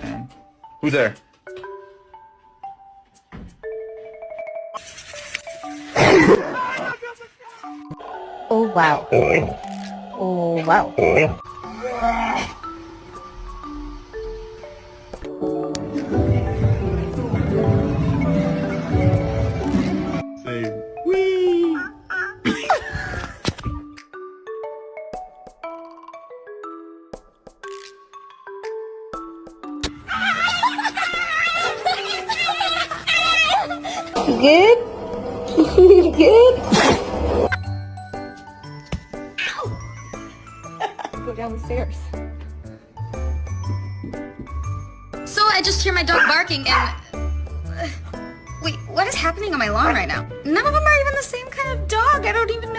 And who's there? Oh wow. Oh wow. Say wee. Good? Good? Go down the stairs. So I just hear my dog barking and... Wait, what is happening on my lawn right now? None of them are even the same kind of dog. I don't even know.